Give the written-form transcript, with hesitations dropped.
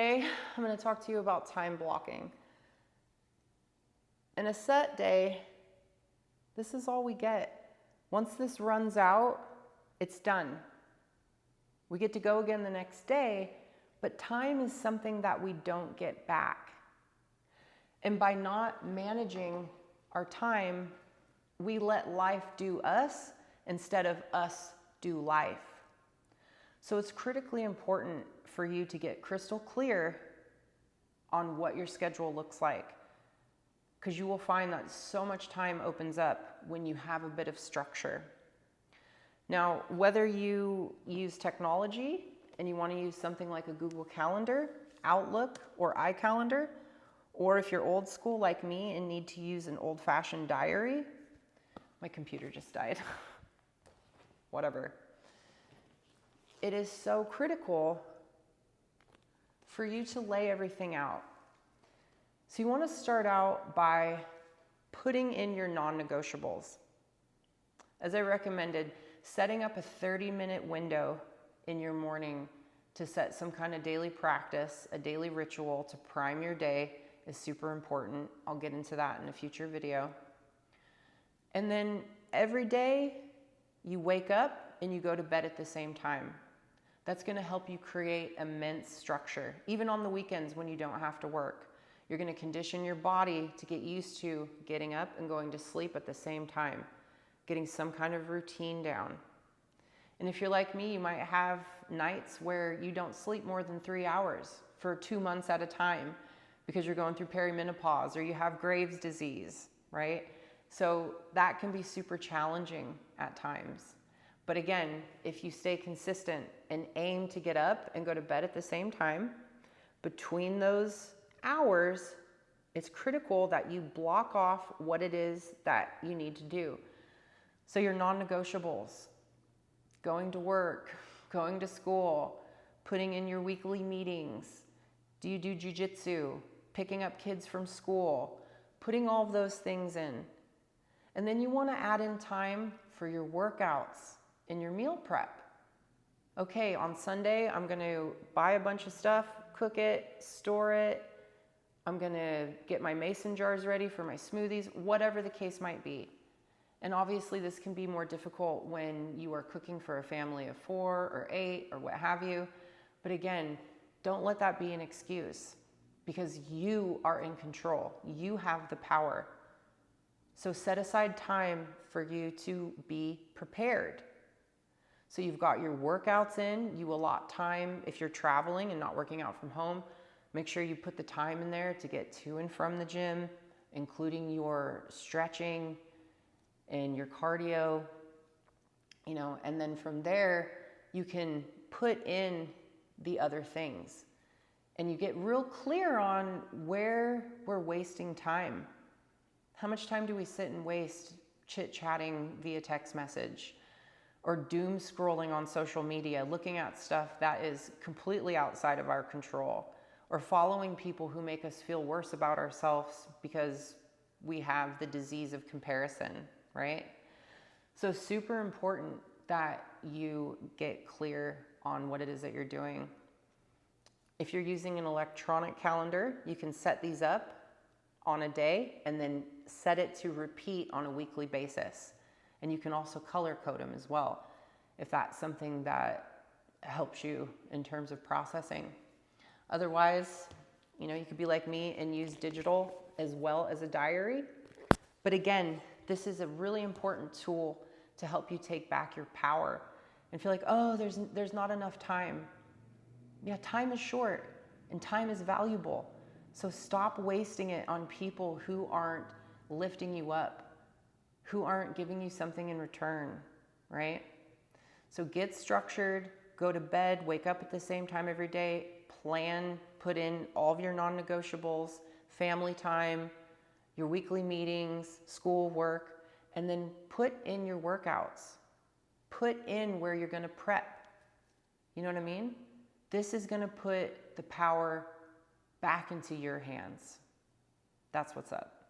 Today, I'm going to talk to you about time blocking. In a set day, this is all we get. Once this runs out, it's done. We get to go again the next day, but time is something that we don't get back. And by not managing our time, we let life do us instead of us do life. So it's critically important for you to get crystal clear on what your schedule looks like, because you will find that so much time opens up when you have a bit of structure. Now, whether you use technology and you want to use something like a Google Calendar, Outlook, or iCalendar, or if you're old school like me and need to use an old-fashioned diary, my computer just died. Whatever. It is so critical for you to lay everything out. So you want to start out by putting in your non-negotiables. As I recommended, setting up a 30-minute window in your morning to set some kind of daily practice, a daily ritual to prime your day is super important. I'll get into that in a future video. And then every day you wake up and you go to bed at the same time. That's going to help you create immense structure. Even on the weekends when you don't have to work, you're going to condition your body to get used to getting up and going to sleep at the same time, getting some kind of routine down. And if you're like me, you might have nights where you don't sleep more than 3 hours for 2 months at a time because you're going through perimenopause or you have Graves' disease, right? So that can be super challenging at times. But again, if you stay consistent and aim to get up and go to bed at the same time, between those hours, it's critical that you block off what it is that you need to do. So your non-negotiables, going to work, going to school, putting in your weekly meetings. Do you do jujitsu? Picking up kids from school, putting all of those things in. And then you want to add in time for your workouts and your meal prep. Okay, on Sunday, I'm going to buy a bunch of stuff, cook it, store it. I'm going to get my mason jars ready for my smoothies, whatever the case might be. And obviously this can be more difficult when you are cooking for a family of 4 or 8 or what have you. But again, don't let that be an excuse, because you are in control. You have the power. So set aside time for you to be prepared. So you've got your workouts in, you allot time if you're traveling and not working out from home. Make sure you put the time in there to get to and from the gym, including your stretching and your cardio, and then from there, you can put in the other things. And you get real clear on where we're wasting time. How much time do we sit and waste chit-chatting via text message, or doom scrolling on social media, looking at stuff that is completely outside of our control, or following people who make us feel worse about ourselves because we have the disease of comparison, right? So super important that you get clear on what it is that you're doing. If you're using an electronic calendar, you can set these up on a day and then set it to repeat on a weekly basis. And you can also color code them as well, if that's something that helps you in terms of processing. Otherwise, you could be like me and use digital as well as a diary. But again, this is a really important tool to help you take back your power and feel like, oh, there's not enough time. Yeah, time is short and time is valuable. So stop wasting it on people who aren't lifting you up, who aren't giving you something in return, right? So get structured, go to bed, wake up at the same time every day, plan, put in all of your non-negotiables, family time, your weekly meetings, school work, and then put in your workouts. Put in where you're going to prep. You know what I mean? This is going to put the power back into your hands. That's what's up.